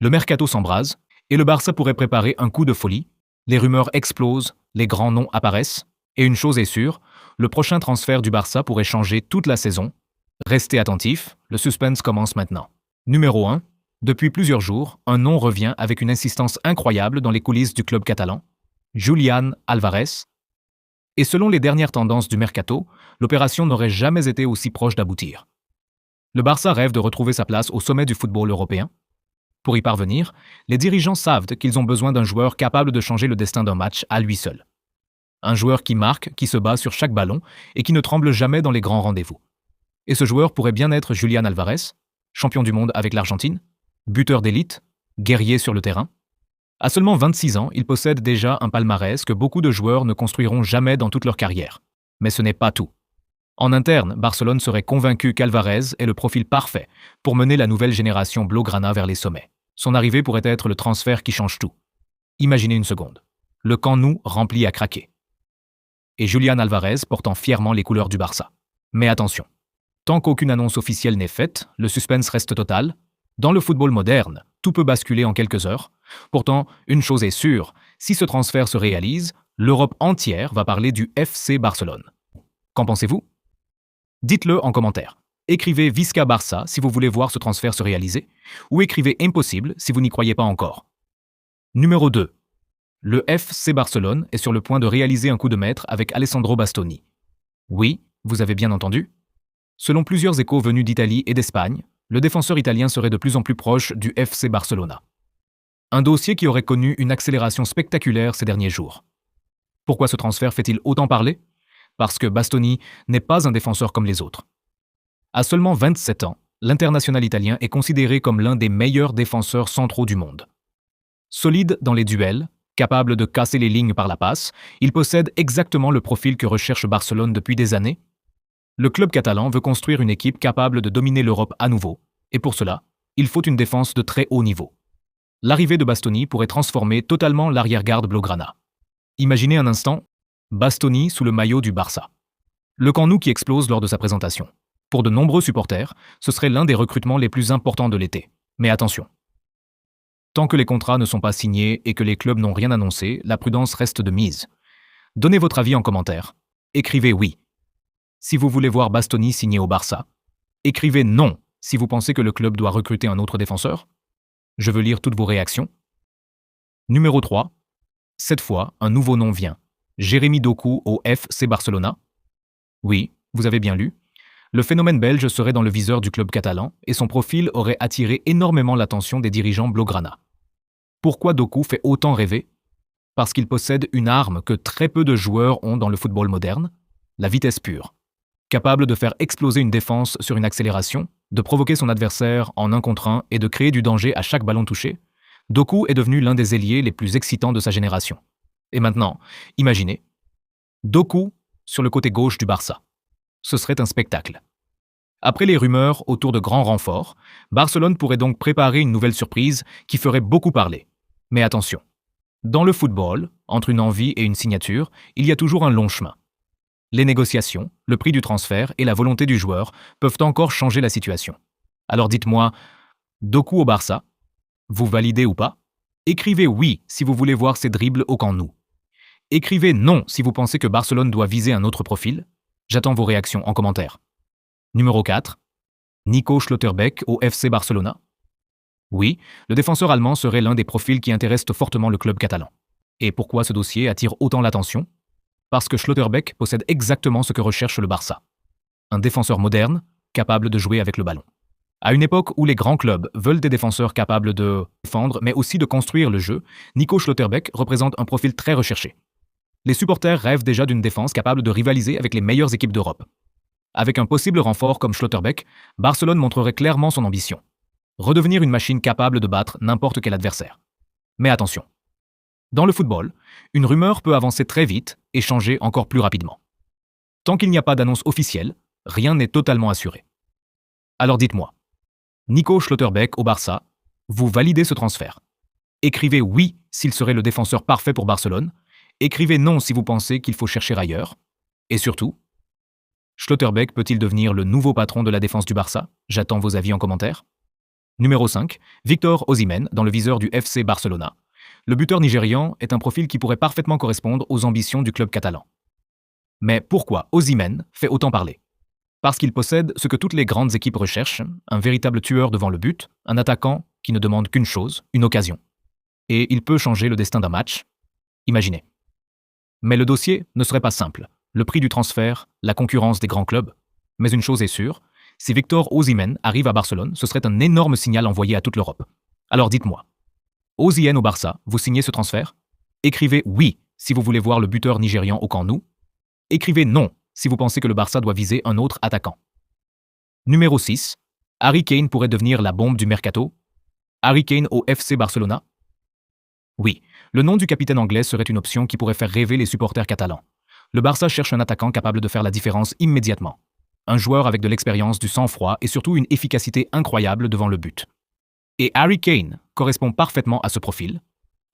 Le mercato s'embrase et le Barça pourrait préparer un coup de folie. Les rumeurs explosent, les grands noms apparaissent. Et une chose est sûre, le prochain transfert du Barça pourrait changer toute la saison. Restez attentifs, le suspense commence maintenant. Numéro 1. Depuis plusieurs jours, un nom revient avec une insistance incroyable dans les coulisses du club catalan. Julián Álvarez. Et selon les dernières tendances du mercato, l'opération n'aurait jamais été aussi proche d'aboutir. Le Barça rêve de retrouver sa place au sommet du football européen. Pour y parvenir, les dirigeants savent qu'ils ont besoin d'un joueur capable de changer le destin d'un match à lui seul. Un joueur qui marque, qui se bat sur chaque ballon et qui ne tremble jamais dans les grands rendez-vous. Et ce joueur pourrait bien être Julián Álvarez, champion du monde avec l'Argentine, buteur d'élite, guerrier sur le terrain. À seulement 26 ans, il possède déjà un palmarès que beaucoup de joueurs ne construiront jamais dans toute leur carrière. Mais ce n'est pas tout. En interne, Barcelone serait convaincu qu'Álvarez est le profil parfait pour mener la nouvelle génération blaugrana vers les sommets. Son arrivée pourrait être le transfert qui change tout. Imaginez une seconde. Le Camp Nou rempli à craquer. Et Julián Álvarez portant fièrement les couleurs du Barça. Mais attention, tant qu'aucune annonce officielle n'est faite, le suspense reste total. Dans le football moderne, tout peut basculer en quelques heures. Pourtant, une chose est sûre, si ce transfert se réalise, l'Europe entière va parler du FC Barcelone. Qu'en pensez-vous ? Dites-le en commentaire. Écrivez Visca Barça si vous voulez voir ce transfert se réaliser, ou écrivez Impossible si vous n'y croyez pas encore. Numéro 2. Le FC Barcelone est sur le point de réaliser un coup de maître avec Alessandro Bastoni. Oui, vous avez bien entendu. Selon plusieurs échos venus d'Italie et d'Espagne, le défenseur italien serait de plus en plus proche du FC Barcelona. Un dossier qui aurait connu une accélération spectaculaire ces derniers jours. Pourquoi ce transfert fait-il autant parler ? Parce que Bastoni n'est pas un défenseur comme les autres. À seulement 27 ans, l'international italien est considéré comme l'un des meilleurs défenseurs centraux du monde. Solide dans les duels, capable de casser les lignes par la passe, il possède exactement le profil que recherche Barcelone depuis des années. Le club catalan veut construire une équipe capable de dominer l'Europe à nouveau, et pour cela, il faut une défense de très haut niveau. L'arrivée de Bastoni pourrait transformer totalement l'arrière-garde blaugrana. Imaginez un instant Bastoni sous le maillot du Barça. Le Camp Nou qui explose lors de sa présentation. Pour de nombreux supporters, ce serait l'un des recrutements les plus importants de l'été. Mais attention. Tant que les contrats ne sont pas signés et que les clubs n'ont rien annoncé, la prudence reste de mise. Donnez votre avis en commentaire. Écrivez oui si vous voulez voir Bastoni signer au Barça. Écrivez non si vous pensez que le club doit recruter un autre défenseur. Je veux lire toutes vos réactions. Numéro 3. Cette fois, un nouveau nom vient. Jérémy Doku au FC Barcelona. Oui, vous avez bien lu. Le phénomène belge serait dans le viseur du club catalan et son profil aurait attiré énormément l'attention des dirigeants blaugrana. Pourquoi Doku fait autant rêver ? Parce qu'il possède une arme que très peu de joueurs ont dans le football moderne, la vitesse pure. Capable de faire exploser une défense sur une accélération, de provoquer son adversaire en 1 contre 1 et de créer du danger à chaque ballon touché, Doku est devenu l'un des ailiers les plus excitants de sa génération. Et maintenant, imaginez, Doku sur le côté gauche du Barça. Ce serait un spectacle. Après les rumeurs autour de grands renforts, Barcelone pourrait donc préparer une nouvelle surprise qui ferait beaucoup parler. Mais attention, dans le football, entre une envie et une signature, il y a toujours un long chemin. Les négociations, le prix du transfert et la volonté du joueur peuvent encore changer la situation. Alors dites-moi, Doku au Barça, vous validez ou pas ? Écrivez oui si vous voulez voir ses dribbles au Camp Nou. Écrivez non si vous pensez que Barcelone doit viser un autre profil. J'attends vos réactions en commentaire. Numéro 4. Nico Schlotterbeck au FC Barcelona. Oui, le défenseur allemand serait l'un des profils qui intéressent fortement le club catalan. Et pourquoi ce dossier attire autant l'attention ? Parce que Schlotterbeck possède exactement ce que recherche le Barça. Un défenseur moderne, capable de jouer avec le ballon. À une époque où les grands clubs veulent des défenseurs capables de défendre, mais aussi de construire le jeu, Nico Schlotterbeck représente un profil très recherché. Les supporters rêvent déjà d'une défense capable de rivaliser avec les meilleures équipes d'Europe. Avec un possible renfort comme Schlotterbeck, Barcelone montrerait clairement son ambition. Redevenir une machine capable de battre n'importe quel adversaire. Mais attention. Dans le football, une rumeur peut avancer très vite et changer encore plus rapidement. Tant qu'il n'y a pas d'annonce officielle, rien n'est totalement assuré. Alors dites-moi, Nico Schlotterbeck au Barça, vous validez ce transfert. Écrivez oui s'il serait le défenseur parfait pour Barcelone. Écrivez non si vous pensez qu'il faut chercher ailleurs. Et surtout, Schlotterbeck peut-il devenir le nouveau patron de la défense du Barça ? J'attends vos avis en commentaire. Numéro 5. Victor Osimhen dans le viseur du FC Barcelona. Le buteur nigérian est un profil qui pourrait parfaitement correspondre aux ambitions du club catalan. Mais pourquoi Osimhen fait autant parler? Parce qu'il possède ce que toutes les grandes équipes recherchent, un véritable tueur devant le but, un attaquant qui ne demande qu'une chose, une occasion. Et il peut changer le destin d'un match. Imaginez. Mais le dossier ne serait pas simple. Le prix du transfert, la concurrence des grands clubs. Mais une chose est sûre, si Victor Osimhen arrive à Barcelone, ce serait un énorme signal envoyé à toute l'Europe. Alors dites-moi, Osimhen au Barça, vous signez ce transfert? Écrivez oui si vous voulez voir le buteur nigérian au Camp Nou. Écrivez non si vous pensez que le Barça doit viser un autre attaquant. Numéro 6. Harry Kane pourrait devenir la bombe du mercato. Harry Kane au FC Barcelona? Oui, le nom du capitaine anglais serait une option qui pourrait faire rêver les supporters catalans. Le Barça cherche un attaquant capable de faire la différence immédiatement. Un joueur avec de l'expérience, du sang-froid et surtout une efficacité incroyable devant le but. Et Harry Kane correspond parfaitement à ce profil.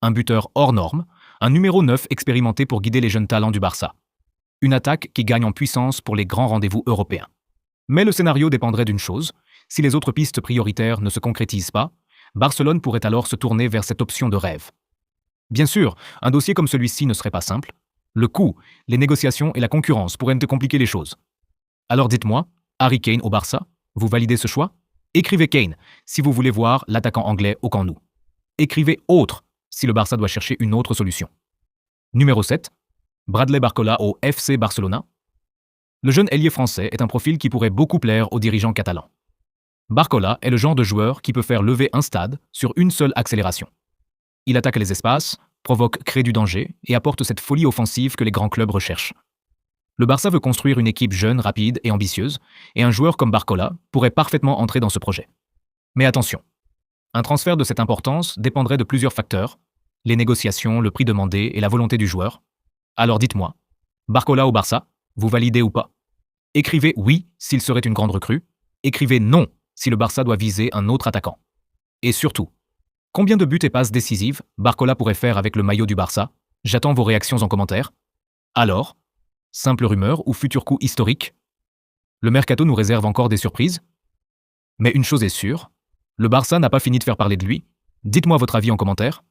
Un buteur hors norme, un numéro 9 expérimenté pour guider les jeunes talents du Barça. Une attaque qui gagne en puissance pour les grands rendez-vous européens. Mais le scénario dépendrait d'une chose, si les autres pistes prioritaires ne se concrétisent pas, Barcelone pourrait alors se tourner vers cette option de rêve. Bien sûr, un dossier comme celui-ci ne serait pas simple. Le coût, les négociations et la concurrence pourraient te compliquer les choses. Alors dites-moi, Harry Kane au Barça, vous validez ce choix? Écrivez Kane si vous voulez voir l'attaquant anglais au Camp Nou. Écrivez autre si le Barça doit chercher une autre solution. Numéro 7. Bradley Barcola au FC Barcelona. Le jeune ailier français est un profil qui pourrait beaucoup plaire aux dirigeants catalans. Barcola est le genre de joueur qui peut faire lever un stade sur une seule accélération. Il attaque les espaces, provoque, crée du danger et apporte cette folie offensive que les grands clubs recherchent. Le Barça veut construire une équipe jeune, rapide et ambitieuse, et un joueur comme Barcola pourrait parfaitement entrer dans ce projet. Mais attention, un transfert de cette importance dépendrait de plusieurs facteurs, les négociations, le prix demandé et la volonté du joueur. Alors dites-moi, Barcola au Barça, vous validez ou pas? Écrivez oui s'il serait une grande recrue, écrivez non si le Barça doit viser un autre attaquant. Et surtout, combien de buts et passes décisives Barcola pourrait faire avec le maillot du Barça? J'attends vos réactions en commentaire. Alors, simple rumeur ou futur coup historique? Le mercato nous réserve encore des surprises? Mais une chose est sûre, le Barça n'a pas fini de faire parler de lui. Dites-moi votre avis en commentaire.